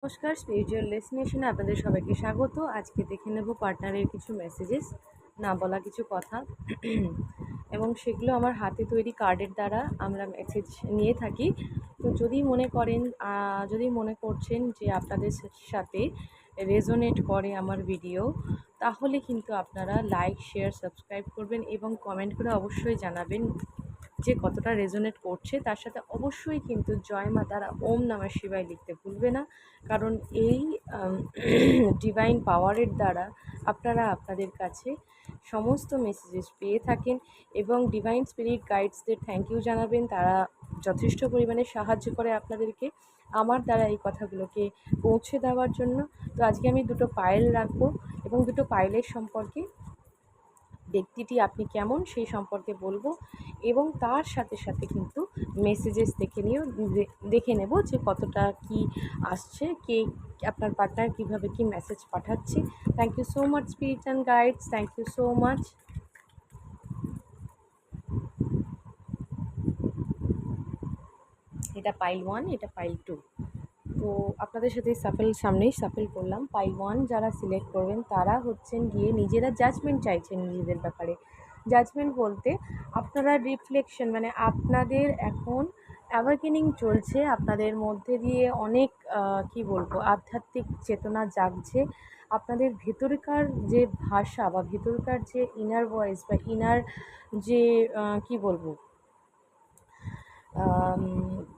নমস্কার, স্পিরিচুয়াল ডেস্টিনেশনে আপনাদের সবাইকে স্বাগত। আজকে দেখে নেব পার্টনারের কিছু মেসেজেস, না বলা কিছু কথা এবং সেগুলো আমার হাতে তৈরি কার্ডের দ্বারা আমরা মেসেজ নিয়ে থাকি। তো যদি মনে করছেন যে আপনাদের সাথে রেজোনেট করে আমার ভিডিও, তাহলে কিন্তু আপনারা লাইক, শেয়ার, সাবস্ক্রাইব করবেন এবং কমেন্ট করে অবশ্যই জানাবেন যে কতটা রেজোনেট করছে। তার সাথে অবশ্যই কিন্তু জয় মা তারা, ওম নমঃ শিবায় লিখতে ভুলবে না, কারণ এই ডিভাইন পাওয়ারের দ্বারা আপনারা আপনাদের কাছে সমস্ত মেসেজেস পেয়ে থাকেন এবং ডিভাইন স্পিরিট গাইডসদের থ্যাংক ইউ জানাবেন। তারা যথেষ্ট পরিমাণে সাহায্য করে আপনাদেরকে আমার দ্বারা এই কথাগুলোকে পৌঁছে দেওয়ার জন্য। তো আজকে আমি দুটো পায়েল রাখবো এবং দুটো পায়েলের সম্পর্কে, ব্যক্তিটি আপনি কেমন সেই সম্পর্কে বলবো এবং তার সাথে সাথে কিন্তু মেসেজেস দেখে নেব যে কতটা কি আসছে, কে আপনার পার্টনার কীভাবে কি মেসেজ পাঠাচ্ছে। Thank you so much spirit and guides, thank you so much. এটা পাইল 1, এটা পাইল 2। তো আপনাদের সাথে সামনেই সাফেল করলাম। পাইল 1 যারা সিলেক্ট করবেন তারা হচ্ছেন গিয়ে নিজেরা জাজমেন্ট চাইছেন নিজেদের ব্যাপারে। জাজমেন্ট বলতে আপনারা রিফ্লেকশন, মানে আপনাদের এখন অ্যাওয়াকেনিং চলছে, আপনাদের মধ্যে দিয়ে অনেক কি বলবো, আধ্যাত্মিক চেতনা জাগছে। আপনাদের ভেতরকার যে ভাষা বা ভেতরকার যে ইনার ভয়েস বা ইনার যে কি বলবো,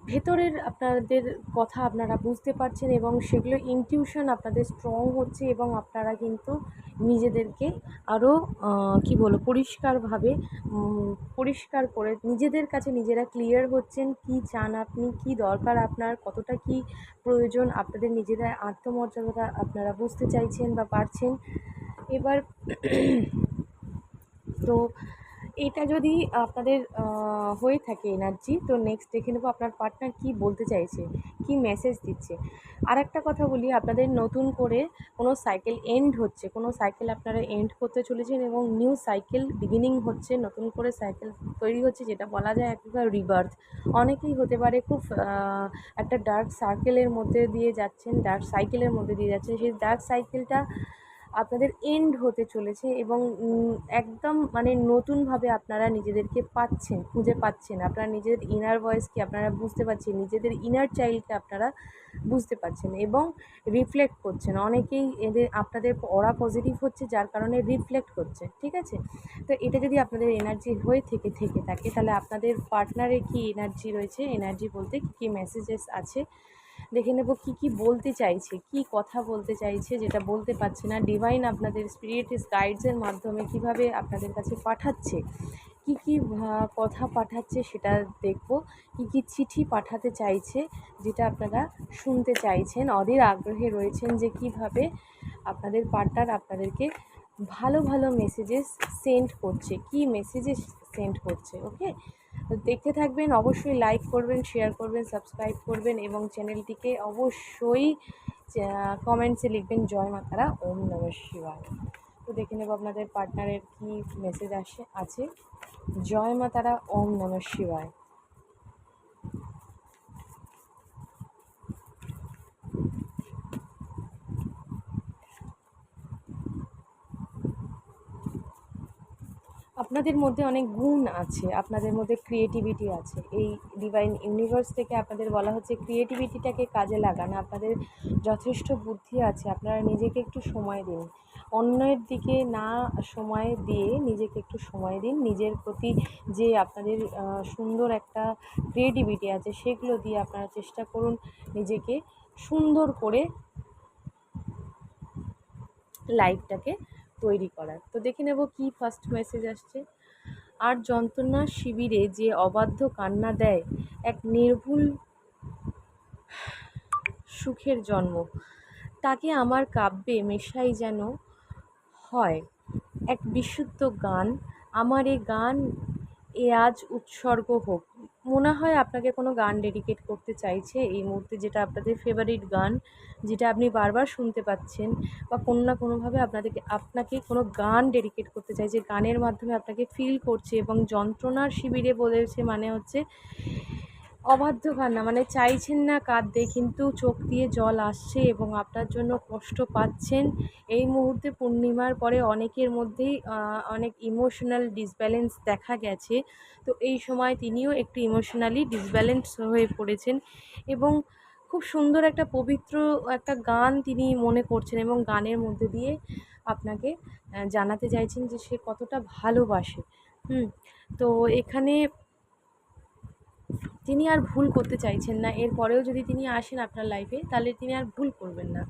ভেতরের আপনাদের কথা আপনারা বুঝতে পারছেন এবং সেগুলো ইনটিউশন আপনাদের স্ট্রং হচ্ছে এবং আপনারা কিন্তু নিজেদেরকে আরও কী বলবো, পরিষ্কারভাবে পরিষ্কার করে নিজেদের কাছে নিজেরা ক্লিয়ার হচ্ছেন। কি চান আপনি, কি দরকার আপনার, কতটা কি প্রয়োজন, আপনাদের নিজেদের আত্মমর্যাদাটা আপনারা বুঝতে চাইছেন বা পারছেন। এবার তো এটা যদি আপনাদের হয়ে থাকে এনার্জি, তো নেক্সট দেখে নেবো আপনার পার্টনার কি বলতে চাইছে, কি মেসেজ দিচ্ছে। আর একটা কথা বলি, আপনাদের নতুন করে কোনো সাইকেল এন্ড হচ্ছে, কোনো সাইকেল আপনারা এন্ড করতে চলেছেন এবং নিউ সাইকেল বিগিনিং হচ্ছে, নতুন করে সাইকেল তৈরি হচ্ছে, যেটা বলা যায় একটা রিবার্থ। অনেকেই হতে পারে খুব একটা ডার্ক সার্কেলের মধ্যে দিয়ে যাচ্ছেন, ডার্ক সাইকেলের মধ্যে দিয়ে যাচ্ছেন, সেই ডার্ক সাইকেলটা আপনাদের এন্ড হতে চলেছে এবং একদম মানে নতুনভাবে আপনারা নিজেদেরকে খুঁজে পাচ্ছেন। আপনারা নিজেদের ইনার ভয়েসকে আপনারা বুঝতে পারছেন, নিজেদের ইনার চাইল্ডকে আপনারা বুঝতে পারছেন এবং রিফ্লেক্ট করছেন। অনেকেই আপনাদের অরা পজিটিভ হচ্ছে, যার কারণে রিফ্লেক্ট হচ্ছে, ঠিক আছে। তো এটা যদি আপনাদের এনার্জি হয়ে থেকে থাকে, তাহলে আপনাদের পার্টনারের কি এনার্জি রয়েছে, এনার্জি বলতে কী কী মেসেজেস আছে দেখে নেব। কি বলতে চাইছে, কি কথা বলতে চাইছে যেটা বলতে পারছে না, ডিভাইন আপনাদের স্পিরিট গাইডসের মাধ্যমে কিভাবে আপনাদের কাছে পাঠাচ্ছে, কি কথা পাঠাচ্ছে সেটা দেখব। কি চিঠি পাঠাতে চাইছে যেটা আপনারা শুনতে চাইছেন, অধীর আগ্রহে রয়েছেন যে কিভাবে আপনাদের পার্টনার আপনাদেরকে ভালো ভালো মেসেজেস সেন্ড করছে, কি মেসেজেস সেন্ড করছে। ওকে, তো দেখতে থাকবেন, অবশ্যই লাইক করবেন, শেয়ার করবেন, সাবস্ক্রাইব করবেন এবং চ্যানেলটিকে অবশ্যই কমেন্টসে লিখবেন জয় মা তারা, ওম নমঃ শিবায়। তো দেখে নেব আপনাদের পার্টনারের কি মেসেজ আছে। জয় মা তারা, ওম নমঃ শিবায়। আপনাদের মধ্যে অনেক গুণ আছে, আপনাদের মধ্যে ক্রিয়েটিভিটি আছে। এই ডিভাইন ইউনিভার্স থেকে আপনাদের বলা হচ্ছে ক্রিয়েটিভিটিটাকে কাজে লাগান। আপনাদের যথেষ্ট বুদ্ধি আছে, আপনারা নিজেকে একটু সময় দিন, অন্যের দিকে না সময় দিয়ে নিজেকে একটু সময় দিন। নিজের প্রতি যে আপনাদের সুন্দর একটা ক্রিয়েটিভিটি আছে, সেগুলো দিয়ে আপনারা চেষ্টা করুন নিজেকে সুন্দর করে লাইফটাকে তৈরি করার। তো দেখে নেব কি ফার্স্ট মেসেজ আসছে। আর যন্ত্রণার শিবিরে যে অবাধ্য কান্না দেয়, এক নির্ভুল সুখের জন্ম, তাকে আমার কাব্যে মেশাই যেন হয় এক বিশুদ্ধ গান। আমার এ গান আজ উৎসর্গ হোক। মনে হয় আপনাকে কোনো গান ডেডিকেট করতে চাইছে এই মুহূর্তে, যেটা আপনাদের ফেভারিট গান, যেটা আপনি বারবার শুনতে পাচ্ছেন, বা কোনো না কোনোভাবে আপনাকে কোনো গান ডেডিকেট করতে চাইছে, গানের মাধ্যমে আপনাকে ফিল করছে। এবং যন্ত্রণার শিবিরে বলেছে মানে হচ্ছে অবাধ্য কান্না, মানে চাইছেন না কাঁদতে কিন্তু চোখ দিয়ে জল আসছে এবং আপনার জন্য কষ্ট পাচ্ছেন। এই মুহূর্তে পূর্ণিমার পরে অনেকের মধ্যেই অনেক ইমোশনাল ডিসব্যালেন্স দেখা গেছে। তো এই সময় তিনিও একটু ইমোশনালি ডিসব্যালেন্স হয়ে পড়েছেন এবং খুব সুন্দর একটা পবিত্র একটা গান তিনি মনে করছেন এবং গানের মধ্যে দিয়ে আপনাকে জানাতে চাইছেন যে সে কতটা ভালোবাসে। হুম। তো এখানে তিনি আর ভুল করতে চাইছেন না। এরপরেও যদি তিনি আসেন আপনার লাইফে তাহলে তিনি আর ভুল করবেন না।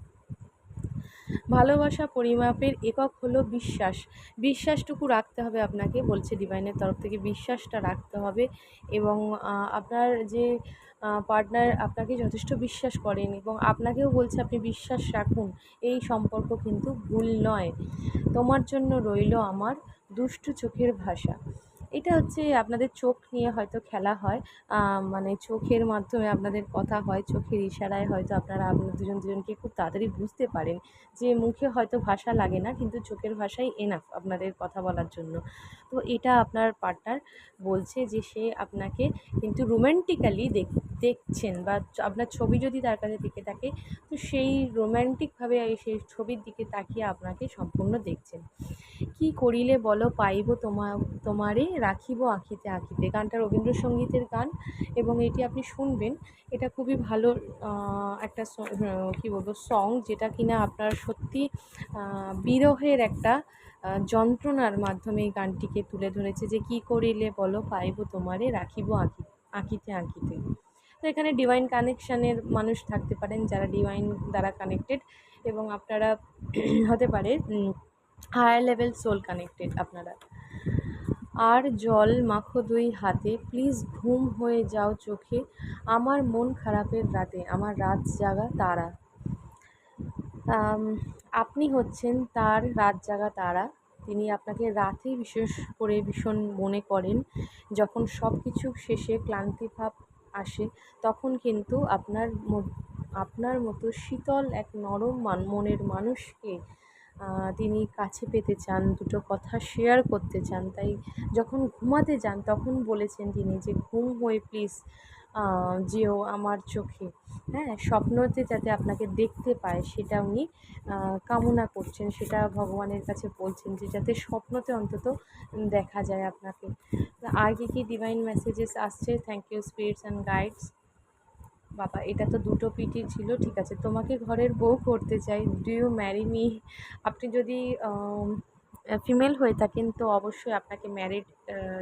ভালোবাসা পরিমাপের একক হলো বিশ্বাস। বিশ্বাসটুকু রাখতে হবে আপনাকে, বলছে ডিভাইনের তরফ থেকে বিশ্বাসটা রাখতে হবে এবং আপনার যে পার্টনার আপনাকে যথেষ্ট বিশ্বাস করেন এবং আপনাকেও বলছে আপনি বিশ্বাস রাখুন। এই সম্পর্ক কিন্তু ভুল নয়। তোমার জন্য রইল আমার দুষ্টু চোখের ভাষা। এটা হচ্ছে আপনাদের চোখ নিয়ে হয়তো খেলা হয়। মানে চোখের মাধ্যমে আপনাদের কথা হয়, চোখের ইশারায় হয়তো আপনারা দুজন দুজনকে খুব তাড়াতাড়ি বুঝতে পারেন। যে মুখে হয়তো ভাষা লাগে না কিন্তু চোখের ভাষাই এনাফ আপনাদের কথা বলার জন্য। তো এটা আপনার পার্টনার বলছে যে সে আপনাকে কিন্তু রোম্যান্টিক্যালি দেখছেন বা আপনার ছবি যদি তার কাছে থেকে থাকে তো সেই রোম্যান্টিকভাবে সেই ছবির দিকে তাকিয়ে আপনাকে সম্পূর্ণ দেখছেন। কি করিলে বলো পাইব তোমারে রাখিব আঁখিতে আঁখিতে। গানটা রবীন্দ্রসঙ্গীতের গান এবং এটি আপনি শুনবেন। এটা খুবই ভালো একটা কী বলবো সং, যেটা কিনা আপনার সত্যি বিরহের একটা যন্ত্রণার মাধ্যমে এই গানটিকে তুলে ধরেছে যে কি করিলে বলো পাইব তোমারে রাখিব আঁখিতে আঁখিতে। তো এখানে ডিভাইন কানেকশানের মানুষ থাকতে পারেন যারা ডিভাইন দ্বারা কানেক্টেড এবং আপনারা হতে পারে হায়ার লেভেল সোল কানেক্টেড আপনারা। আর জল মাখো দুই হাতে প্লিজ ঘুম হয়ে যাও চোখে আমার মন খারাপের রাতে আমার রাত জাগা তারা। আপনি হচ্ছেন তার রাত জাগা তারা। তিনি আপনাকে রাতে বিশেষ করে ভীষণ মনে করেন। যখন সব কিছু শেষে ক্লান্তিভাব আসে তখন কিন্তু আপনার মতো শীতল এক নরম মনের মানুষকে তিনি কাছে পেতে চান, দুটো কথা শেয়ার করতে চান। তাই যখন ঘুমাতে যান তখন বলেছেন তিনি যে ঘুম হয়ে প্লিজ যেও আমার চোখে। হ্যাঁ, স্বপ্নতে যাতে আপনাকে দেখতে পায় সেটা উনি কামনা করছেন, সেটা ভগবানের কাছে বলছেন যে যাতে স্বপ্নতে অন্তত দেখা যায় আপনাকে। আর কি ডিভাইন মেসেজেস আসছে? Thank you spirits and guides. বাবা, এটা তো দুটো পিটি ছিল। ঠিক আছে, তোমাকে ঘরের বউ করতে চাই, ডু ইউ ম্যারি মি। আপনি যদি ফিমেল হয়ে থাকেন তো অবশ্যই আপনাকে ম্যারিড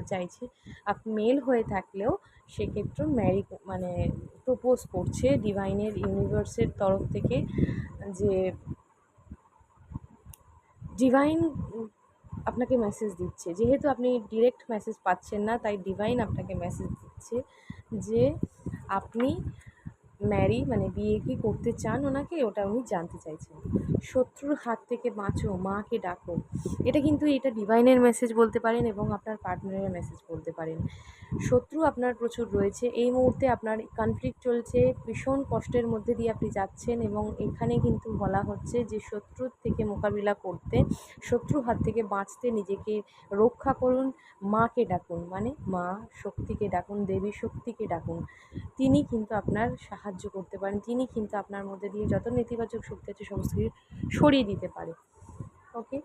চাইছে। আপনি মেল হয়ে থাকলেও সেক্ষেত্রে মানে প্রপোজ করছে ডিভাইনের ইউনিভার্সের তরফ থেকে যে ডিভাইন আপনাকে মেসেজ দিচ্ছে। যেহেতু আপনি ডিরেক্ট মেসেজ পাচ্ছেন না তাই ডিভাইন আপনাকে মেসেজ দিচ্ছে যে আপনি মানে বিয়ে কি করতে চান ওনাকে, ওটা উনি জানতে চাইছেন। শত্রুর হাত থেকে বাঁচো, মাকে ডাকো। এটা ডিভাইনের মেসেজ বলতে পারেন এবং আপনার পার্টনারের মেসেজ বলতে পারেন। শত্রু আপনার প্রচুর রয়েছে এই মুহূর্তে, আপনার কনফ্লিক্ট চলছে, ভীষণ কষ্টের মধ্যে দিয়ে আপনি যাচ্ছেন এবং এখানে কিন্তু বলা হচ্ছে যে শত্রুর থেকে মোকাবিলা করতে, শত্রুর হাত থেকে বাঁচতে নিজেকে রক্ষা করুন, মাকে ডাকুন, মানে মা শক্তিকে ডাকুন, দেবী শক্তিকে ডাকুন। তিনি কিন্তু আপনার সাহায্য করতে পারেন, তিনি কিন্তু আপনার মধ্যে দিয়ে যত নেতিবাচক শক্তি আছে সমস্ত কিছু সরিয়ে দিতে পারে। ওকে,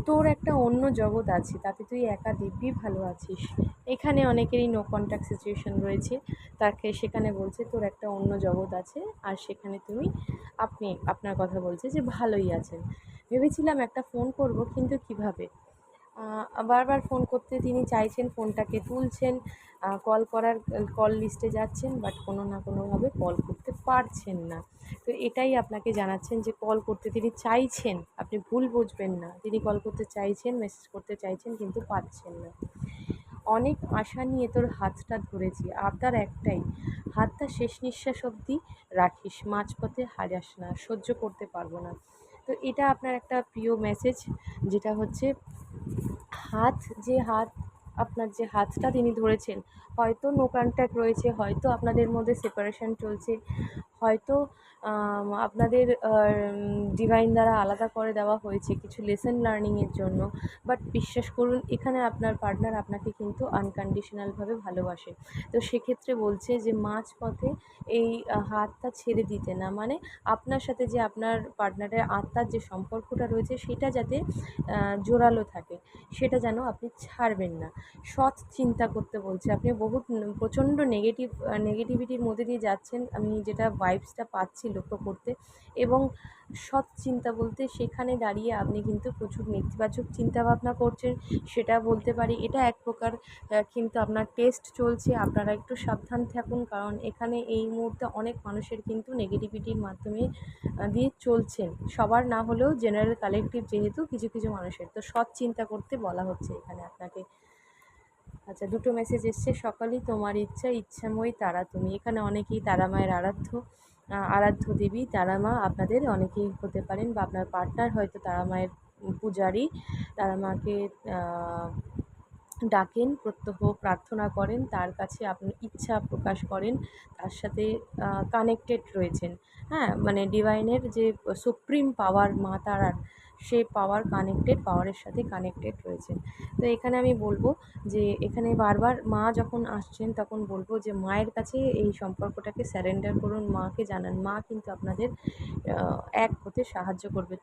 তোর একটা অন্য জগৎ আছে তাতে তুই একা দিব্যি ভালো আছিস। এখানে অনেকেরই নো কন্ট্যাক্ট সিচুয়েশন রয়েছে, তাকে সেখানে বলছে তোর একটা অন্য জগৎ আছে আর সেখানে আপনি আপনার কথা বলছে যে ভালোই আছেন। ভেবেছিলাম একটা ফোন করব কিন্তু কিভাবে। বারবার ফোন করতে তিনি চাইছেন, ফোনটাকে তুলছেন, কল লিস্টে যাচ্ছেন বাট কোনো না কোনোভাবে কল করতে পারছেন না। তো এটাই আপনাকে জানাচ্ছেন যে কল করতে তিনি চাইছেন, আপনি ভুল বুঝবেন না, তিনি কল করতে চাইছেন, মেসেজ করতে চাইছেন কিন্তু পাচ্ছেন না। অনেক আশা নিয়ে তোর হাতটা ধরেছি, আবদার একটাই, হাতটা শেষ নিঃশ্বাস অবধি রাখিস, মাঝপথে হারাস না, সহ্য করতে পারবো না। তো এটা আপনার একটা প্রিয় মেসেজ, যেটা হচ্ছে হাত আপনার যে হাতটা তিনি ধরেছেন, হয়তো নো কন্ট্যাক্ট রয়েছে, হয়তো আপনাদের মধ্যে সেপারেশন চলছে, হয়তো আপনাদের ডিভাইন দ্বারা আলাদা করে দেওয়া হয়েছে কিছু লেসন লার্নিংয়ের জন্য। বাট বিশ্বাস করুন, এখানে আপনার পার্টনার আপনাকে কিন্তু আনকন্ডিশনালভাবে ভালোবাসে। তো সেক্ষেত্রে বলছে যে মাঝপথে এই হাতটা ছেড়ে দিতে না, মানে আপনার সাথে যে আপনার পার্টনারের আত্মার যে সম্পর্কটা রয়েছে সেটা যাতে জোরালো থাকে, সেটা যেন আপনি ছাড়বেন না। সৎ চিন্তা করতে বলছে। আপনি বহুত প্রচণ্ড নেগেটিভিটির মধ্যে দিয়ে যাচ্ছেন, আমি যেটা ভাইবসটা পাচ্ছি লক্ষ্য করতে। এবং সৎ চিন্তা বলতে সেখানে দাঁড়িয়ে আপনি কিন্তু প্রচুর নেতিবাচক চিন্তাভাবনা করছেন, সেটা বলতে পারি। এটা এক প্রকার কিন্তু আপনার টেস্ট চলছে, আপনারা একটু সাবধান থাকুন, কারণ এখানে এই মুহূর্তে অনেক মানুষের কিন্তু নেগেটিভিটির মাধ্যমে দিয়ে চলছেন। সবার না হলেও জেনারেল কালেকটিভ যেহেতু কিছু কিছু মানুষের, তো সৎ চিন্তা করতে বলা হচ্ছে এখানে আপনাকে। আচ্ছা, দুটো মেসেজ এসছে। সকালই তোমার ইচ্ছা, ইচ্ছাময়ী তারা তুমি। এখানে অনেকেই তারা মায়ের আরাধ্য দেবী তারা মা আপনাদের অনেকেই হতে পারেন, বা আপনার পার্টনার হয়তো তারা মায়ের পূজারী। তারা মাকে ডাকেন, প্রত্যহ প্রার্থনা করেন, তার কাছে আপনি ইচ্ছা প্রকাশ করেন, তার সাথে কানেক্টেড রয়েছেন। হ্যাঁ, মানে ডিভাইনের যে সুপ্রিম পাওয়ার মা তারার, সেই পাওয়ারের সাথে কানেক্টেড রয়েছেন। তো এখানে আমি বলবো যে এখানে বারবার মা যখন আসছেন তখন বলবো যে মায়ের কাছে এই সম্পর্কটাকে স্যারেন্ডার করুন, মাকে জানান। মা কিন্তু আপনাদের এক হতে সাহায্য করবে।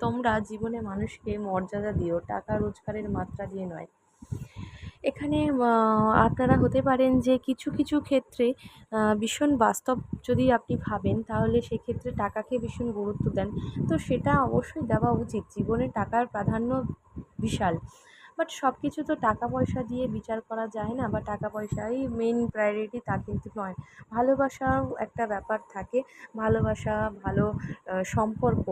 তোমরা জীবনে মানুষকে মর্যাদা দিও, টাকা রোজগারের মাত্রা দিয়ে নয়। এখানে আপনারা হতে পারেন যে কিছু কিছু ক্ষেত্রে ভীষণ বাস্তব যদি আপনি ভাবেন, তাহলে সেক্ষেত্রে টাকাকে ভীষণ গুরুত্ব দেন। তো সেটা অবশ্যই দেওয়া উচিত, জীবনে টাকার প্রাধান্য বিশাল। বাট সব কিছু তো টাকা পয়সা দিয়ে বিচার করা যায় না, বা টাকা পয়সাই মেন প্রায়োরিটি তা কিন্তু নয়। ভালোবাসাও একটা ব্যাপার থাকে, ভালোবাসা, ভালো সম্পর্ক,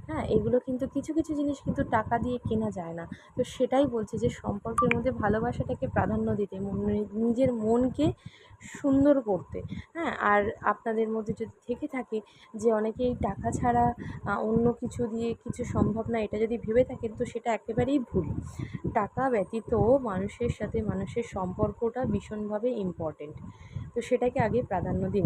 হ্যাঁ, এগুলো কিন্তু কিছু কিছু জিনিস কিন্তু টাকা দিয়ে কেনা যায় না। তো সেটাই বলছি যে সম্পর্কের মধ্যে ভালোবাসাটাকে প্রাধান্য দিতে, নিজের মনকে সুন্দর করতে। হ্যাঁ, আর আপনাদের মধ্যে যদি থেকে থাকে যে অনেকেই টাকা ছাড়া অন্য কিছু দিয়ে কিছু সম্ভব না, এটা যদি ভেবে থাকেন, তো সেটা একেবারেই ভুল। টাকা ব্যতীত মানুষের সাথে মানুষের সম্পর্কটা ভীষণভাবে ইম্পর্টেন্ট। তো সেটাকে আগে প্রাধান্য দিন।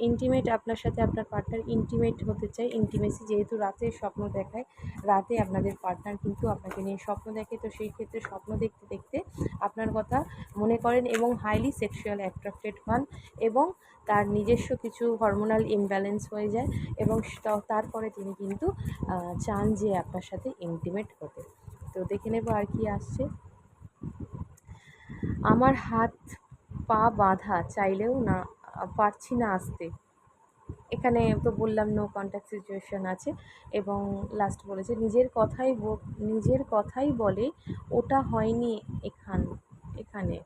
ইন্টিমেট আপনার সাথে আপনার পার্টনার ইন্টিমেট হতে চায়। ইন্টিমেসি যেহেতু রাতে স্বপ্ন দেখায়, রাতে আপনাদের পার্টনার কিন্তু আপনাকে নিয়ে স্বপ্ন দেখে, তো সেই ক্ষেত্রে স্বপ্ন দেখতে দেখতে আপনার কথা মনে করেন এবং হাইলি সেক্সুয়াল অ্যাট্রাক্টেড হন, এবং তার নিজস্ব কিছু হরমোনাল ইমব্যালেন্স হয়ে যায়, এবং তারপরে তিনি কিন্তু চান যে আপনার সাথে ইন্টিমেট হতে। তো দেখে নেব আর কি আসছে। আমার হাত পা বাঁধা, চাইলেও না পারছি না আসতে। এখানে তো বললাম নো কন্ট্যাক্ট সিচুয়েশন আছে। এবং লাস্ট বলেছে নিজের কথাই বলে ওটা হয়নি এখানে।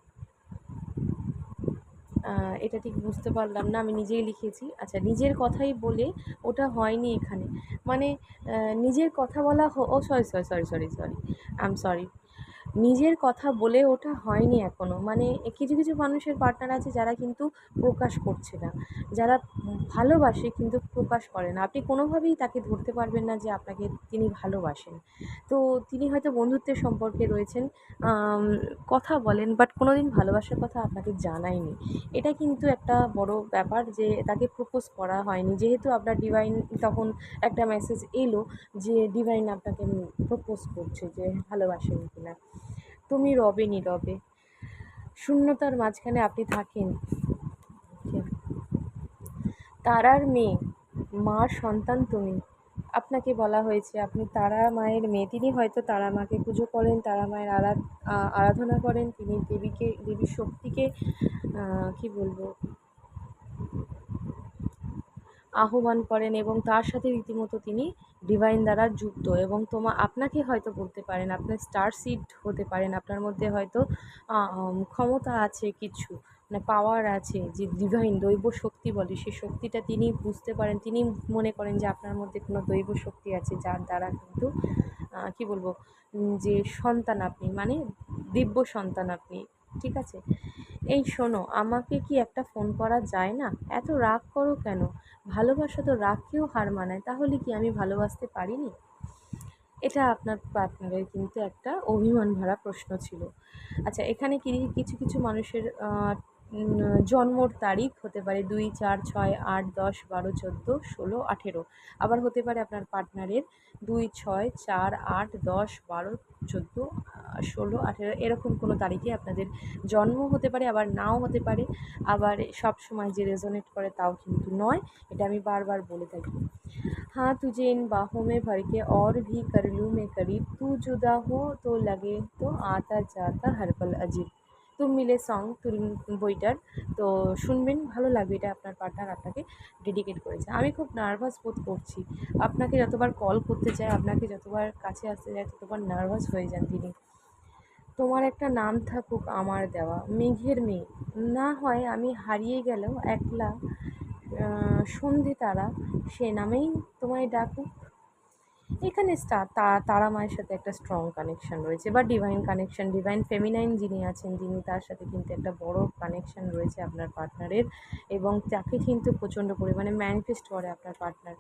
এটা ঠিক বুঝতে পারলাম না, আমি নিজেই লিখেছি। আচ্ছা, নিজের কথাই বলে ওটা হয়নি এখানে, মানে নিজের কথা বলা ও sorry sorry sorry sorry sorry, I am sorry. নিজের কথা বলে ওঠা হয়নি এখনও, মানে কিছু কিছু মানুষের পার্টনার আছে যারা কিন্তু প্রকাশ করছে না, যারা ভালোবাসে কিন্তু প্রকাশ করে না। আপনি কোনোভাবেই তাকে ধরতে পারবেন না যে আপনাকে তিনি ভালোবাসেন। তো তিনি হয়তো বন্ধুত্বের সম্পর্কে রয়েছেন, আম, কথা বলেন, বাট কোনো দিন ভালোবাসার কথা আপনাকে জানায়নি। এটা কিন্তু একটা বড় ব্যাপার যে তাকে প্রপোজ করা হয়নি, যেহেতু আপনার ডিভাইন তখন একটা মেসেজ এলো যে ডিভাইন আপনাকে প্রপোজ করছে যে ভালোবাসেন কিনা। তুমি রবে নীরবে, শূন্যতার মাঝখানে আপনি থাকেন। তারার মেয়ে, মার সন্তান তুমি। আপনাকে বলা হয়েছে আপনি তারা মায়ের মেয়ে। তিনি হয়তো তারা মাকে পুজো করেন, তারা মায়ের আরাধনা করেন। তিনি দেবী শক্তিকে কি বলবো, আহ্বান করেন, এবং তার সাথে রীতিমতো তিনি ডিভাইন দ্বারা যুক্ত। এবং আপনাকে হয়তো বলতে পারেন আপনার স্টার সিড হতে পারেন, আপনার মধ্যে হয়তো ক্ষমতা আছে কিছু, মানে পাওয়ার আছে, যে ডিভাইন দৈব শক্তি বলে, সেই শক্তিটা তিনি বুঝতে পারেন। তিনি মনে করেন যে আপনার মধ্যে কোনো দৈব শক্তি আছে, যার দ্বারা কিন্তু কি বলবো, যে সন্তান আপনি, মানে দিব্য সন্তান আপনি। ঠিক আছে, এই শোনো, আমাকে কি একটা ফোন করা যায় না? এত রাগ করো কেন? ভালোবাসা তো রাগকেও হার মানায়, তাহলে কি আমি ভালোবাসতে পারিনি? এটা আপনার পার্টনারের কিন্তু একটা অভিমান ভরা প্রশ্ন ছিল। আচ্ছা, এখানে কিছু কিছু মানুষের জন্মর তারিখ হতে পারে 2, 4, 6, 8, 10, 12, 14, 16, 18। আবার হতে পারে আপনার পার্টনারের 2, 6, 4, 8, 10, 12, 14, 16, 18 এরকম কোনো তারিখে আপনাদের জন্ম হতে পারে, আবার নাও হতে পারে। আবার সব সময় যে রেজোনেট করে তাও কিন্তু নয়। এটা আমি বারবার বলে থাকি। हाँ तुझे इन बाहों में भर के और भी कर लूँ मैं करीब, तू जुदा हो तो लगे तो आता जाता हर पल अजीब। তুম মিলে সং বইটার তো শুনবেন, ভালো লাগবে। এটা আপনার পার্টনার আপনাকে ডেডিকেট করেছে। আমি খুব নার্ভাস বোধ করছি। আপনাকে যতবার কল করতে চাই, আপনাকে যতবার কাছে আসতে চাই, ততবার নার্ভাস হয়ে যান তিনি। তোমার একটা নাম থাকুক আমার দেওয়া, মেঘের মেয়ে। না হয় আমি হারিয়ে গেলেও একলা সন্ধে তারা, সে নামেই তোমায় ডাকুক। এখানে তারা মায়ের সাথে একটা স্ট্রং কানেকশন রয়েছে, বা ডিভাইন কানেকশন, ডিভাইন ফেমিনাইন যিনি আছেন তিনি, তার সাথে কিন্তু একটা বড় কানেকশন রয়েছে আপনার পার্টনারের, এবং তাকে কিন্তু প্রচণ্ড পরিমাণে ম্যানিফেস্ট করে আপনার পার্টনার।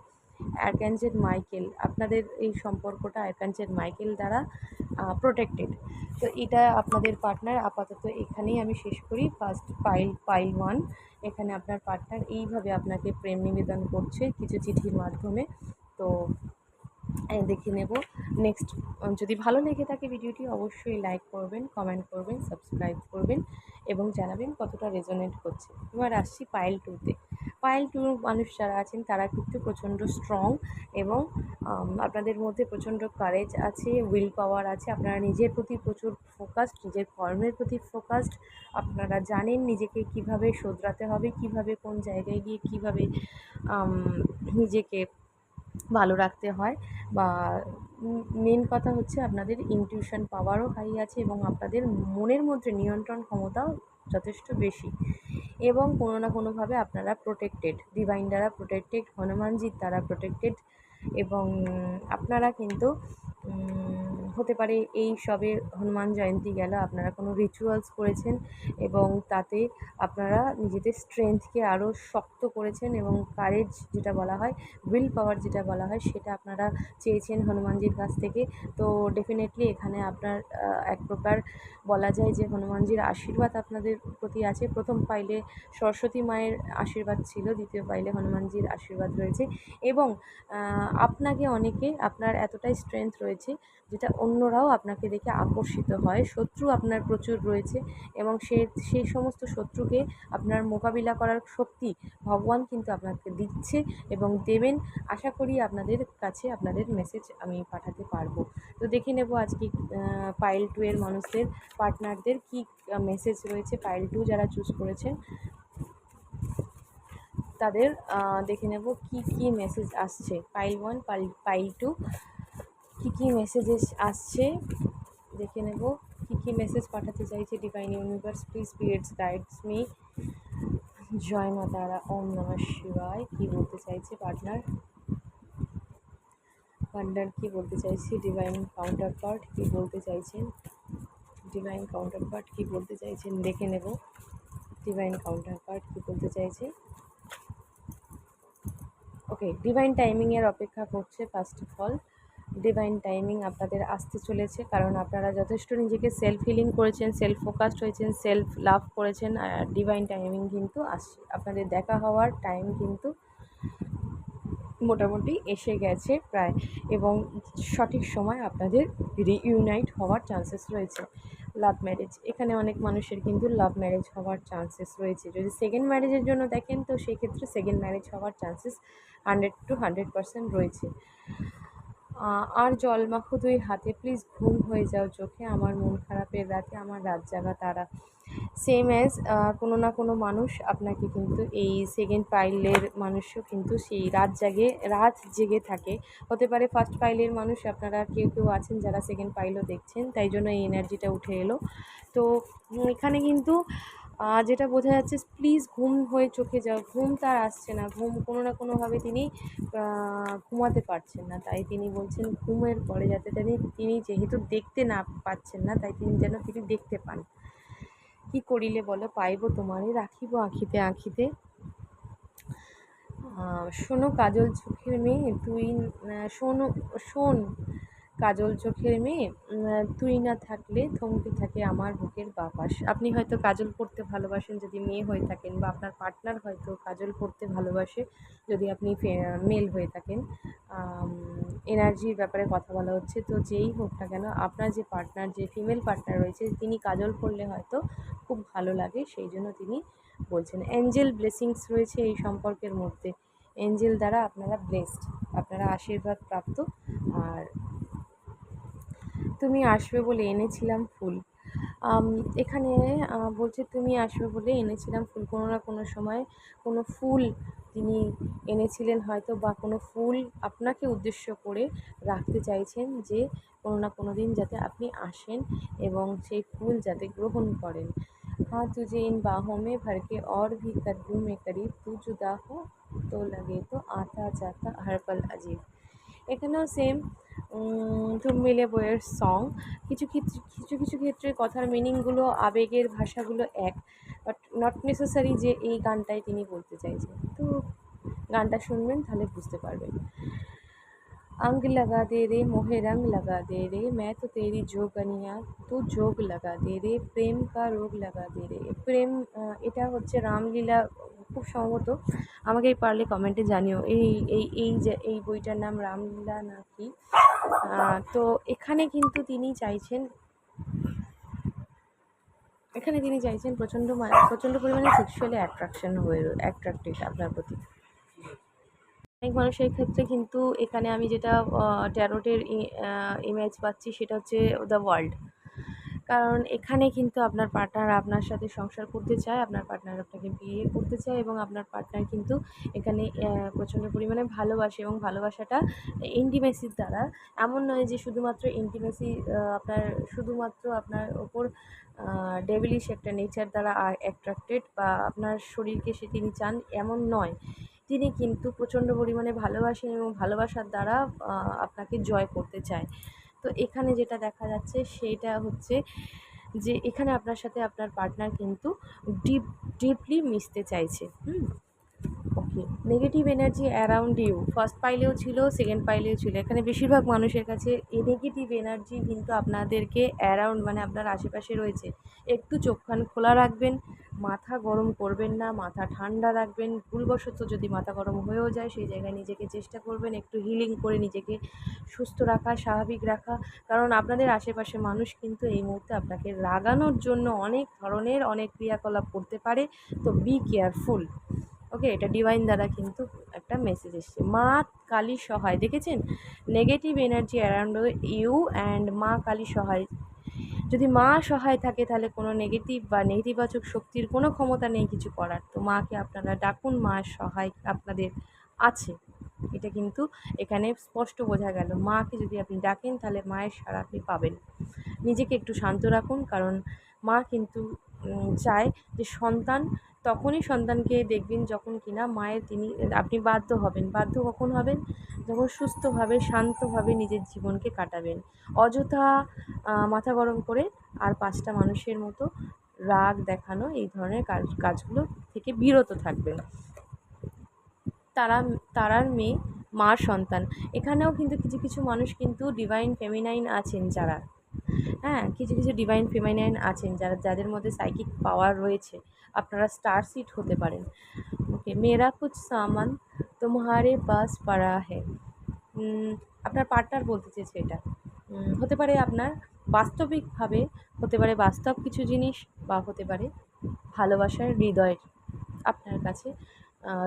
আর্কাঞ্জেল মাইকেল, আপনাদের এই সম্পর্কটা আর্কাঞ্জেল মাইকেল দ্বারা প্রোটেক্টেড। তো এটা আপনাদের পার্টনার। আপাতত এখানেই আমি শেষ করি। ফার্স্ট পাইল 1, এখানে আপনার পার্টনার এইভাবে আপনাকে প্রেম নিবেদন করছে কিছু চিঠির মাধ্যমে। তো দেখে নেব নেক্সট। যদি ভালো লেগে থাকে ভিডিওটি, অবশ্যই লাইক করবেন, কমেন্ট করবেন, সাবস্ক্রাইব করবেন এবং জানাবেন কতটা রেজোনেট করছে। এবার আসছি পাইল 2-তে। পাইল 2 মানুষ যারা আছেন তারা কিন্তু প্রচণ্ড স্ট্রং, এবং আপনাদের মধ্যে প্রচণ্ড কারেজ আছে, উইল পাওয়ার আছে। আপনারা নিজের প্রতি প্রচুর ফোকাসড, নিজের কর্মের প্রতি ফোকাসড। আপনারা জানেন নিজেকে কিভাবে শোধরাতে হবে, কিভাবে কোন জায়গায় গিয়ে কিভাবে নিজেকে ভালো রাখতে হয়। বা মেন কথা হচ্ছে আপনাদের ইনটিউশন পাওয়ারও হাই আছে, এবং আপনাদের মনের মধ্যে নিয়ন্ত্রণ ক্ষমতাও যথেষ্ট বেশি, এবং কোনো না কোনোভাবে আপনারা প্রোটেক্টেড, ডিভাইন দ্বারা প্রোটেক্টেড, হনুমানজির দ্বারা প্রোটেক্টেড। এবং আপনারা কিন্তু হতে পারে এই সবে হনুমান জয়ন্তী গেল, আপনারা কোনো রিচুয়ালস করেছেন এবং তাতে আপনারা নিজেদের স্ট্রেংথকে আরও শক্ত করেছেন, এবং কারেজ যেটা বলা হয়, উইল পাওয়ার যেটা বলা হয়, সেটা আপনারা চেয়েছেন হনুমানজির কাছ থেকে। তো ডেফিনেটলি এখানে আপনার এক প্রকার বলা যায় যে হনুমানজির আশীর্বাদ আপনাদের প্রতি আছে। প্রথম পাইলে সরস্বতী মায়ের আশীর্বাদ ছিল, দ্বিতীয় পাইলে হনুমানজির আশীর্বাদ রয়েছে। এবং আপনাকে অনেকে, আপনার এতটাই স্ট্রেংথ রয়েছে যেটা অন্যরাও আপনাকে দেখে আকর্ষিত হয়। শত্রু আপনার প্রচুর রয়েছে, এবং সেই সমস্ত শত্রুকে আপনার মোকাবিলা করার শক্তি ভগবান কিন্তু আপনাকে দিচ্ছে এবং দেবেন। আশা করি আপনাদের কাছে আপনাদের মেসেজ আমি পাঠাতে পারবো। তো দেখে নেব আজকে পাইল 2 এর মানুষদের, পার্টনারদের কী মেসেজ রয়েছে। পাইল 2 যারা চুজ করেছেন তাদের দেখে নেব কি মেসেজ আসছে। পাইল 1, পাইল 2 কী মেসেজেস আসছে দেখে নেব। কী মেসেজ পাঠাতে চাইছে divine universe. Please spirits guides me. জয় মা তারা, ওম নমঃ শিবায়। কী বলতে চাইছে পার্টনার কী বলতে চাইছে ডিভাইন কাউন্টার পার্ট, কী বলতে চাইছেন ডিভাইন কাউন্টার পার্ট, কী বলতে চাইছেন দেখে নেব। ডিভাইন কাউন্টার পার্ট কী বলতে চাইছে। ওকে, ডিভাইন টাইমিংয়ের অপেক্ষা করছে। First of all divine timing আপনাদের আসতে চলেছে, কারণ আপনারা যথেষ্ট নিজেকে সেলফ হিলিং করেছেন, সেলফ ফোকাসড হয়েছেন, সেলফ লাভ করেছেন। আর ডিভাইন টাইমিং কিন্তু আসছে, আপনাদের দেখা হওয়ার টাইম কিন্তু মোটামুটি এসে গেছে প্রায়, এবং সঠিক সময় আপনাদের রিইউনাইট হওয়ার চান্সেস রয়েছে। লাভ ম্যারেজ, এখানে অনেক মানুষের কিন্তু লাভ ম্যারেজ হওয়ার চান্সেস রয়েছে। যদি সেকেন্ড ম্যারেজের জন্য দেখেন তো সেক্ষেত্রে সেকেন্ড ম্যারেজ হওয়ার চান্সেস 100 to 100% রয়েছে। আর জল মাখো দুই হাতে, প্লিজ ঘুম হয়ে যাও চোখে, আমার মন খারাপের রাতে আমার রাত জাগা তারা। সেম অ্যাজ কোনো না কোনো মানুষ আপনাকে কিন্তু, এই সেকেন্ড পাইলের মানুষও কিন্তু সেই রাত জেগে থাকে। হতে পারে ফার্স্ট পাইলের মানুষ আপনারা কেউ আছেন যারা সেকেন্ড পাইলও দেখছেন, তাই জন্য এই এনার্জিটা উঠে এলো। তো এখানে কিন্তু যেটা বোঝা যাচ্ছে, প্লিজ ঘুম হয়ে চোখে যাও। ঘুম তার আসছে না, ঘুম কোনো না কোনোভাবে তিনি ঘুমাতে পারছেন না, তাই তিনি বলছেন ঘুমের পরে যাতে তিনি যেহেতু দেখতে না পাচ্ছেন না, তাই তিনি যেন দেখতে পান। কি করিলে বলো পাইব তোমারে, রাখিব আঁখিতে আঁখিতে। শোনো কাজল চোখের মেয়ে তুই, শোন কাজল চোখের মেয়ে, তুই না থাকলে থমকে থাকে আমার বুকের বাপাস। আপনি হয়তো কাজল পরতে ভালোবাসেন যদি মেয়ে হয়ে থাকেন, বা আপনার পার্টনার হয়তো কাজল পরতে ভালোবাসে যদি আপনি মেল হয়ে থাকেন। এনার্জির ব্যাপারে কথা বলা হচ্ছে, তো যেই হোক না কেন আপনার যে পার্টনার, যে ফিমেল পার্টনার রয়েছে, তিনি কাজল পরলে হয়তো খুব ভালো লাগে, সেই জন্য তিনি বলছেন। অ্যাঞ্জেল ব্লেসিংস রয়েছে এই সম্পর্কের মধ্যে, এঞ্জেল দ্বারা আপনারা ব্লেসড, আপনারা আশীর্বাদ প্রাপ্ত। আর তুমি আসবে বলে এনেছিলাম ফুল। এখানে বলছে তুমি আসবে বলে এনেছিলাম ফুল, কোনো না কোনো সময় কোনো ফুল তিনি এনেছিলেন হয়তো, বা কোনো ফুল আপনাকে উদ্দেশ্য করে রাখতে চাইছেন, যে কোনো না কোনো দিন যাতে আপনি আসেন এবং সেই ফুল যাতে গ্রহণ করেন। हाँ तुझे इन बाहों में भर के और भी कर दूँ मैं करीब, तू जुदा हो तो लगे तो आता जाता हर पल अजीब। এখানেও সেম ধুম মিলে বইয়ের সং। কিছু ক্ষেত্রে কথার মিনিংগুলো, আবেগের ভাষাগুলো এক, বাট নট নেসেসারি যে এই গানটাই তিনি বলতে চাইছেন। তো গানটা শুনবেন তাহলে বুঝতে পারবেন। अंग लगा दे रे मोहे रंग लगा दे रे, मैं तो तेरी जोगनिया तू जोग लगा दे रे, প্রেম কা রোগ লাগা দে রে। প্রেম, এটা হচ্ছে রামলীলা খুব সম্ভবত, আমাকে পারলে কমেন্টে জানিও এই এই এই যে এই বইটার নাম রামলীলা নাকি। তো এখানে কিন্তু তিনি চাইছেন, প্রচণ্ড প্রচণ্ড পরিমাণে সেক্সুয়ালি অ্যাট্রাক্টেড আপনার প্রতি। অনেক মানুষের ক্ষেত্রে কিন্তু এখানে আমি যেটা ট্যারোটের ইমেজ পাচ্ছি সেটা হচ্ছে দ্য ওয়ার্ল্ড। কারণ এখানে কিন্তু আপনার পার্টনার আপনার সাথে সংসার করতে চায়, আপনার পার্টনার আপনাকে বিয়ে করতে চায়, এবং আপনার পার্টনার কিন্তু এখানে প্রচণ্ড পরিমাণে ভালোবাসে, এবং ভালোবাসাটা ইন্টিমেসির দ্বারা। এমন নয় যে শুধুমাত্র ইন্টিমেসি, আপনার শুধুমাত্র আপনার ওপর ডেভিলিশ একটা নেচার দ্বারা অ্যাট্রাক্টেড, বা আপনার শরীরকে সে তিনি চান, এমন নয়। তিনি কিন্তু প্রচণ্ড পরিমাণে ভালোবাসেন এবং ভালোবাসার দ্বারা আপনাকে জয় করতে চায়। তো এখানে যেটা দেখা যাচ্ছে সেটা হচ্ছে যে এখানে আপনার সাথে আপনার পার্টনার কিন্তু ডিপলি মিশতে চাইছে। Okay, negative energy around you first পাইলেও ছিল, সেকেন্ড পাইলেও ছিল। এখানে বেশিরভাগ মানুষের কাছে এই নেগেটিভ এনার্জি কিন্তু আপনাদেরকে অ্যারাউন্ড, মানে আপনার আশেপাশে রয়েছে। একটু চোখ কান খোলা রাখবেন, মাথা গরম করবেন না, মাথা ঠান্ডা রাখবেন। ভুলবশত যদি মাথা গরম হয়েও যায়, সেই জায়গায় নিজেকে চেষ্টা করবেন একটু হিলিং করে নিজেকে সুস্থ রাখা, স্বাভাবিক রাখা। কারণ আপনাদের আশেপাশে মানুষ কিন্তু এই মুহূর্তে আপনাকে রাগানোর জন্য অনেক ক্রিয়াকলাপ করতে পারে। তো বি কেয়ারফুল। ওকে, এটা ডিভাইন দ্বারা কিন্তু একটা মেসেজ এসছে। মা কালী সহায়, দেখেছেন? Negative energy around you and মা কালী সহায়। যদি মা সহায় থাকে তাহলে কোনো নেগেটিভ বা নেতিবাচক শক্তির কোনো ক্ষমতা নেই কিছু করার। তো মাকে আপনারা ডাকুন, মায়ের সহায় আপনাদের আছে, এটা কিন্তু এখানে স্পষ্ট বোঝা গেল। মাকে যদি আপনি ডাকেন তাহলে মায়ের সাড়া আপনি পাবেন। নিজেকে একটু শান্ত রাখুন, কারণ মা কিন্তু চায় যে তখনই সন্তানকে দেখবেন যখন কিনা আপনি বাধ্য কখন হবেন? যখন সুস্থভাবে শান্তভাবে নিজের জীবনকে কাটাবেন, অযথা মাথা গরম করে আর 5টা মানুষের মতো রাগ দেখানো, এই ধরনের কাজগুলো থেকে বিরত থাকবেন। তারার মেয়ে, মার সন্তান। এখানেও কিন্তু কিছু মানুষ কিন্তু ডিভাইন ফেমিনাইন আছেন যারা, হ্যাঁ, কিছু ডিভাইন ফেমিনাইন আছেন যাদের মধ্যে সাইকিক পাওয়ার রয়েছে। আপনারা স্টার সিড হতে পারেন। ওকে, মেরা কুছ সামান তুমহারে পাস পড়া হ্যায়। আপনার পার্টনার বলতে চেয়েছে এটা। হতে পারে আপনার বাস্তবিকভাবে, হতে পারে বাস্তব কিছু জিনিস, বা হতে পারে ভালোবাসার হৃদয়ের আপনার কাছে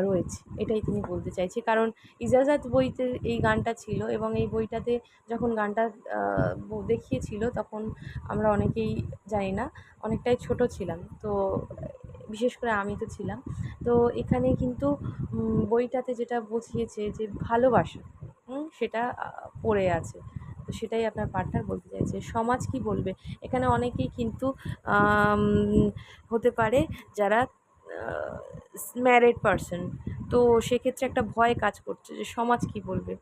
রয়েছে, এটাই তিনি বলতে চাইছে। কারণ ইজাজাত বইতে এই গানটা ছিল, এবং এই বইটাতে যখন গানটা দেখিয়েছিল তখন আমরা অনেকেই জানি না, অনেকটাই ছোট ছিলাম, তো বিশেষ করে আমি তো ছিলাম। তো এখানে কিন্তু বইটাতে যেটা বুঝিয়েছে যে ভালোবাসা, সেটা পড়ে আছে। তো সেটাই আপনার পার্টনার বলতে চাইছে। সমাজ কি বলবে? এখানে অনেকেই কিন্তু হতে পারে যারা ম্যারিড পারসন, তো সেক্ষেত্রে একটা ভয় কাজ করছে যে সমাজ কি বলবে।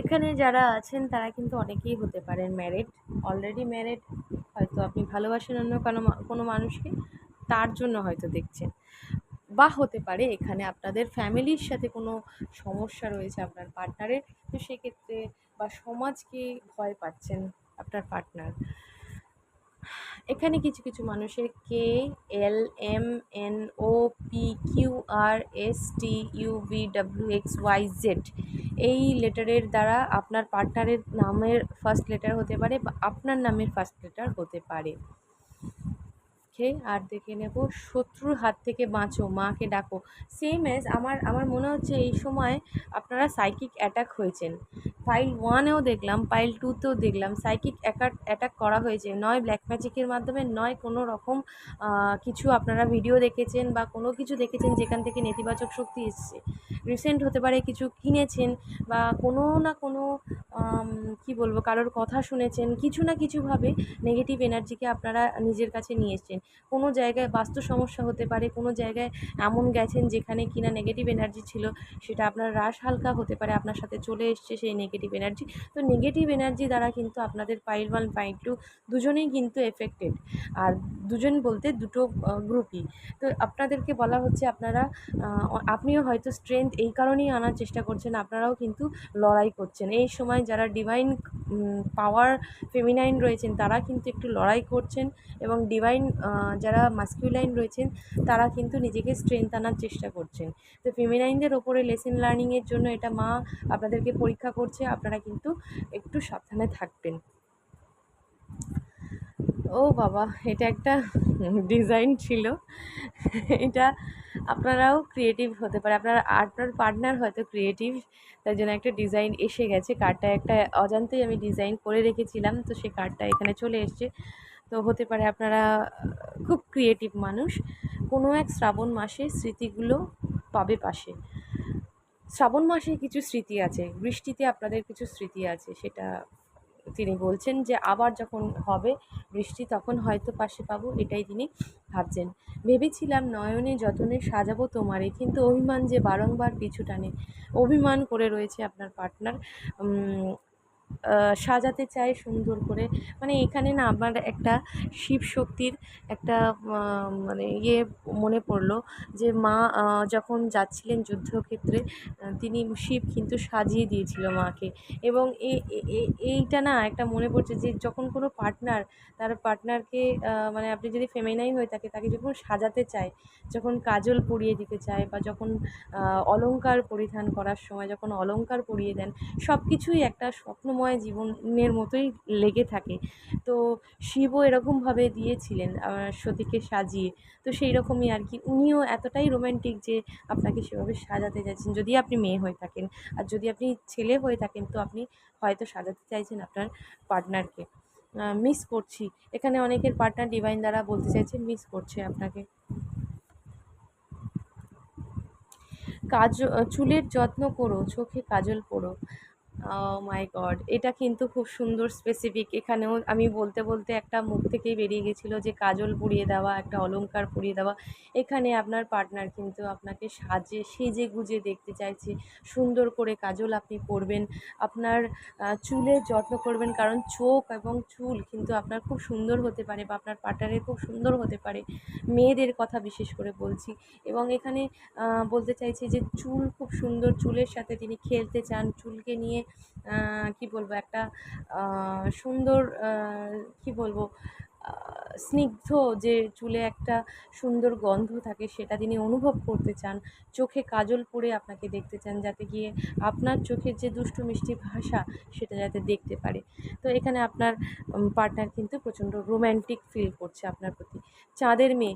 এখানে যারা আছেন তারা কিন্তু অনেকেই হতে পারেন ম্যারিড, অলরেডি ম্যারিড। হয়তো আপনি ভালোবাসেন অন্য কোনো মানুষকে, তার জন্য হয়তো দেখছেন। বা হতে পারে এখানে আপনাদের ফ্যামিলির সাথে কোনো সমস্যা রয়েছে আপনার পার্টনারের, তো সেক্ষেত্রে বা সমাজকে ভয় পাচ্ছেন আপনার পার্টনার। এখানে কিছু কিছু মানুষের KLMNOPQRSTUVWXYZ এই লেটারের দ্বারা আপনার পার্টনারের নামের ফার্স্ট লেটার হতে পারে বা আপনার নামের ফার্স্ট লেটার হতে পারে। ওকে, আর দেখে নেব শত্রুর হাত থেকে বাঁচো, মাকে ডাকো। সেম এজ আমার মনে হচ্ছে এই সময় আপনারা সাইকিক অ্যাটাক হয়েছেন। পাইল 1-এও দেখলাম, পাইল 2-তেও দেখলাম সাইকিক অ্যাটাক করা হয়েছে, নয় ব্ল্যাক ম্যাজিকের মাধ্যমে, নয় কোনো রকম কিছু আপনারা ভিডিও দেখেছেন বা কোনো কিছু দেখেছেন যেখান থেকে নেতিবাচক শক্তি এসছে। রিসেন্ট হতে পারে কিছু কিনেছেন বা কোনো না কোনো কী বলবো, কারোর কথা শুনেছেন, কিছু না কিছুভাবে নেগেটিভ এনার্জিকে আপনারা নিজের কাছে নিয়ে এসছেন। কোনো জায়গায় বাস্তু সমস্যা হতে পারে, কোনো জায়গায় এমন গেছেন যেখানে কিনা নেগেটিভ এনার্জি ছিল, সেটা আপনার রাশ হালকা হতে পারে, আপনার সাথে চলে এসছে সেই নেগেটিভ এনার্জি। তো নেগেটিভ এনার্জি দ্বারা কিন্তু আপনাদের পাইল 1 পাইল 2 দুজনেই কিন্তু এফেক্টেড। আর দুজন বলতে দুটো গ্রুপই। তো আপনাদেরকে বলা হচ্ছে আপনারা আপনিও হয়তো স্ট্রেংথ এই কারণেই আনার চেষ্টা করছেন, আপনারাও কিন্তু লড়াই করছেন। এই সময় যারা ডিভাইন পাওয়ার ফেমিনাইন রয়েছেন তারা কিন্তু একটু লড়াই করছেন, এবং ডিভাইন যারা মাস্কুলাইন রয়েছেন তারা কিন্তু নিজেকে স্ট্রেংথ আনার চেষ্টা করছেন। তো ফেমিনাইনদের ওপরে লেসন লার্নিংয়ের জন্য এটা মা আপনাদেরকে পরীক্ষা করছে, আপনারা কিন্তু একটু সাবধানে থাকবেন। ও বাবা, এটা একটা ডিজাইন ছিল। এটা আপনারাও ক্রিয়েটিভ হতে পারে, আপনার পার্টনার হয়তো ক্রিয়েটিভ, তাই জন্য একটা ডিজাইন এসে গেছে। কার্ডটা একটা অজান্তেই আমি ডিজাইন করে রেখেছিলাম, তো সেই কার্ডটা এখানে চলে এসছে। তো হতে পারে আপনারা খুব ক্রিয়েটিভ মানুষ। কোনো এক শ্রাবণ মাসে স্মৃতিগুলো পাবে পাশে। শ্রাবণ মাসে কিছু স্মৃতি আছে, বৃষ্টিতে আপনাদের কিছু স্মৃতি আছে, সেটা তিনি বলছেন যে আবার যখন হবে বৃষ্টি তখন হয়তো পাশে পাবো, এটাই তিনি ভাবছেন। ভেবেছিলাম নয়নে যতনে সাজাবো তোমারে, কিন্তু অভিমান যে বারংবার পিছু টানে। অভিমান করে রয়েছে আপনার পার্টনার, সাজাতে চায় সুন্দর করে। মানে এখানে না আমার একটা শিব শক্তির একটা মানে মনে পড়লো, যে মা যখন যাচ্ছিলেন যুদ্ধক্ষেত্রে তিনি শিব কিন্তু সাজিয়ে দিয়েছিল মাকে। এবং এইটা না একটা মনে পড়ছে যে যখন কোনো পার্টনার তার পার্টনারকে মানে আপনি যদি ফেমিনাইন হয়ে থাকে তাকে যখন সাজাতে চায়, যখন কাজল পরিয়ে দিতে চায় বা যখন অলংকার পরিধান করার সময় যখন অলংকার পরিয়ে দেন, সব কিছুই একটা স্বপ্নময় জীবনের মতোই লেগে থাকে। তো শিবও এরকমভাবে দিয়েছিলেন সতীকে সাজিয়ে। তো সেই রকমই আর কি, উনিও এতটাই রোম্যান্টিক যে আপনাকে সেভাবে সাজাতে চাইছেন, যদি আপনি মেয়ে হয়ে থাকেন। আর যদি আপনি ছেলে হয়ে থাকেন তো আপনি হয়তো সাজাতে চাইছেন আপনার পার্টনারকে। মিস করছি, এখানে অনেকের পার্টনার ডিভাইন দ্বারা বলতে চাইছে মিস করছে আপনাকে। চুলের যত্ন করো, চোখে কাজল পরো। মাই গড, এটা কিন্তু খুব সুন্দর স্পেসিফিক। এখানেও আমি বলতে বলতে একটা মুখ থেকেই বেরিয়ে গেছিলো যে কাজল পরিয়ে দেওয়া, একটা অলংকার পরিয়ে দেওয়া। এখানে আপনার পার্টনার কিন্তু আপনাকে সেজে গুজে দেখতে চাইছে, সুন্দর করে কাজল আপনি পরবেন, আপনার চুলের যত্ন করবেন, কারণ চোখ এবং চুল কিন্তু আপনার খুব সুন্দর হতে পারে বা আপনার পার্টনারের খুব সুন্দর হতে পারে, মেয়েদের কথা বিশেষ করে বলছি। এবং এখানে বলতে চাইছি যে চুল খুব সুন্দর, চুলের সাথে তিনি খেলতে চান, চুলকে নিয়ে কী বলবো, একটা সুন্দর কী বলবো, স্নিগ্ধ যে চুলে একটা সুন্দর গন্ধ থাকে সেটা তিনি অনুভব করতে চান। চোখে কাজল পরে আপনাকে দেখতে চান, যাতে গিয়ে আপনার চোখের যে দুষ্টু মিষ্টি ভাষা সেটা যাতে দেখতে পারে। তো এখানে আপনার পার্টনার কিন্তু প্রচণ্ড রোম্যান্টিক ফিল করছে আপনার প্রতি। চাঁদের মেয়ে,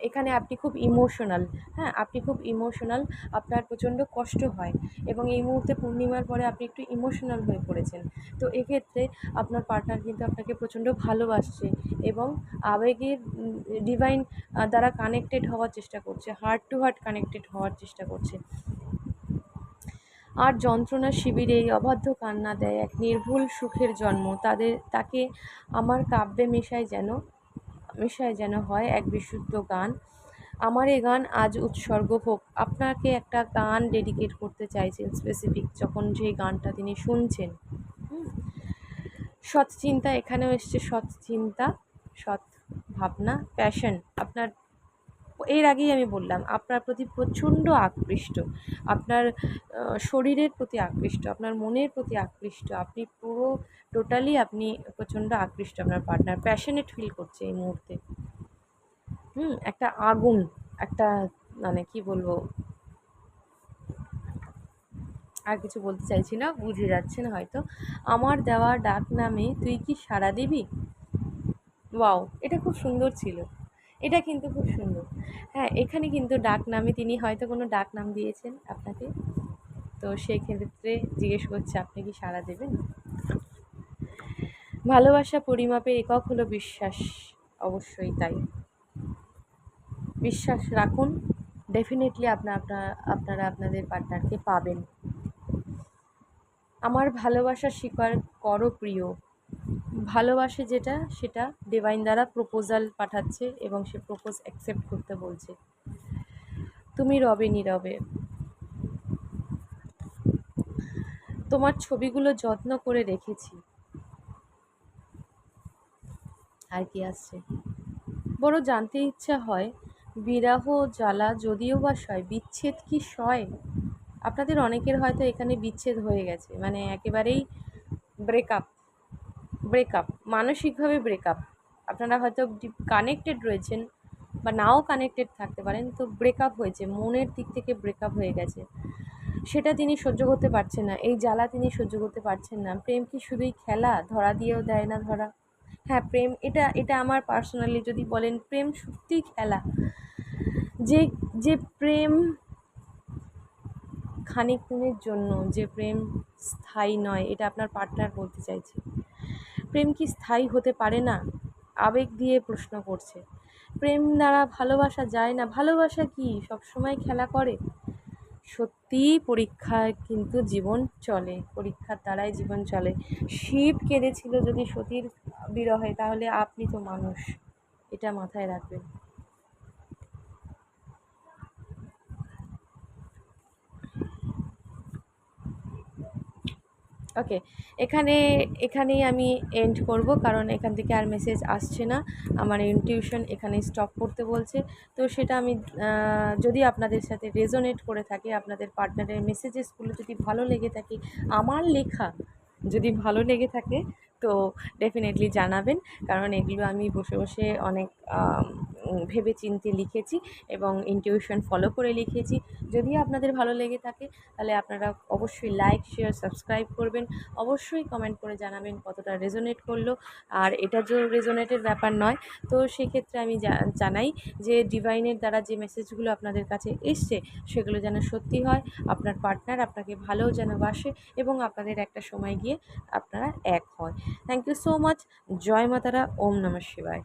এখানে আপনি খুব ইমোশনাল, হ্যাঁ আপনি খুব ইমোশনাল, আপনার প্রচণ্ড কষ্ট হয় এবং এই মুহূর্তে পূর্ণিমার পরে আপনি একটু ইমোশনাল হয়ে পড়েছেন। তো এক্ষেত্রে আপনার পার্টনার কিন্তু আপনাকে প্রচণ্ড ভালোবাসছে এবং আবেগের ডিভাইন দ্বারা কানেক্টেড হওয়ার চেষ্টা করছে, হার্ট টু হার্ট কানেক্টেড হওয়ার চেষ্টা করছে। আর যন্ত্রণার শিবিরে এই অবাধ্য কান্না দেয় এক নির্ভুল সুখের জন্ম, তাকে আমার কাব্যে মেশায় যেন হয় এক বিশুদ্ধ গান। আমার এ গান আজ উৎসর্গ হোক। আপনাকে একটা গান ডেডিকেট করতে চাইছেন স্পেসিফিক, যখন যেই গানটা তিনি শুনছেন। সৎ চিন্তা, এখানেও এসছে সৎ চিন্তা, সৎ ভাবনা, প্যাশন। আপনার এর আগেই আমি বললাম আপনার প্রতি প্রচণ্ড আকৃষ্ট, আপনার শরীরের প্রতি আকৃষ্ট, আপনার মনের প্রতি আকৃষ্ট, আপনি পুরো টোটালি আপনি প্রচণ্ড আকৃষ্ট, আপনার পার্টনার প্যাশনেট ফিল করছে এই মুহূর্তে। একটা আগুন, একটা মানে কি বলবো, আর কিছু বলতে চাইছি না, বুঝে যাচ্ছে না হয়তো। আমার দেওয়া ডাক নামে তুই কি সাড়া দিবি? ওয়াও! এটা খুব সুন্দর ছিল। এটা কিন্তু খুব সুন্দর। হ্যাঁ, এখানে কিন্তু ডাক নামে তিনি হয়তো কোনো ডাক নাম দিয়েছেন আপনাকে। তো সেই ক্ষেত্রে জিজ্ঞেস করছে আপনি কি সাড়া দেবেন? ভালোবাসা পরিমাপের একক হলো বিশ্বাস। অবশ্যই তাই। বিশ্বাস রাখুন, ডেফিনিটলি আপনারা আপনাদের পার্টনারকে পাবেন। আমার ভালোবাসা স্বীকার করো প্রিয়। ভালোবাসে যেটা সেটা ডিভাইন দ্বারা প্রপোজাল পাঠাচ্ছে এবং সে প্রপোজ অ্যাকসেপ্ট করতে বলছে। তুমি রবে নীরবে। তোমার ছবিগুলো যত্ন করে রেখেছি। আর কি আসছে? বড় জানতে ইচ্ছা হয়, বিরহ জ্বালা যদিও বা সয়, বিচ্ছেদ কি সয়? আপনাদের অনেকের হয়তো এখানে বিচ্ছেদ হয়ে গেছে, মানে একেবারেই ব্রেকআপ। ব্রেকআপ মানসিকভাবে ব্রেকআপ। আপনারা হয়তো কানেক্টেড রয়েছেন বা নাও কানেক্টেড থাকতে পারেন, তো ব্রেকআপ হয়েছে, মনের দিক থেকে ব্রেকআপ হয়ে গেছে। সেটা তিনি সহ্য করতে পারছেন না, এই জ্বালা তিনি সহ্য করতে পারছেন না। প্রেম কি শুধুই খেলা, ধরা দিয়েও দেয় না ধরা? হ্যাঁ, প্রেম এটা এটা আমার পার্সোনালি যদি বলেন, প্রেম সত্যিই খেলা। যে যে প্রেম খানিকক্ষণের জন্য, যে প্রেম স্থায়ী নয়, এটা আপনার পার্টনার বলতে চাইছে। প্রেম কি স্থায়ী হতে পারে না? আবেগ দিয়ে প্রশ্ন করছে। প্রেম দ্বারা ভালোবাসা যায় না? ভালোবাসা কি সবসময় খেলা করে? সত্যিই পরীক্ষায় কিন্তু জীবন চলে, পরীক্ষার দ্বারাই জীবন চলে। শিব কেঁদেছিল যদি সতীর বিরহে, তাহলে আপনি তো মানুষ, এটা মাথায় রাখবেন। ওকে, এখানে এখানেই আমি এন্ড করব, কারণ এখান থেকে আর মেসেজ আসছে না। আমার ইনটিউশন এখানে স্টপ করতে বলছে। তো সেটা আমি যদি আপনাদের সাথে রেজোনেট করে থাকে, আপনাদের পার্টনারের মেসেজেসগুলো যদি ভালো লেগে থাকে, আমার লেখা যদি ভালো লেগে থাকে, তো ডেফিনেটলি জানাবেন। কারণ এগুলো আমি বসে বসে অনেক ভেবে চিন্তে লিখেছি এবং ইনটিউশন ফলো করে লিখেছি। যদি আপনাদের ভালো লেগে থাকে, তাহলে আপনারা অবশ্যই লাইক, শেয়ার, সাবস্ক্রাইব করবেন। অবশ্যই কমেন্ট করে জানাবেন কতটা রেজোনেট করলো। আর এটা যে রেজোনেটের ব্যাপার নয়, তো সেক্ষেত্রে আমি জানাই যে ডিভাইনের দ্বারা যে মেসেজগুলো আপনাদের কাছে এসছে, সেগুলো যেন সত্যি হয়। আপনার পার্টনার আপনাকে ভালোও যেন বাসে এবং আপনাদের একটা সময় গিয়ে আপনারা এক হয়। Thank you so much. জয় মাতারা। ওম নমঃ শিবায়।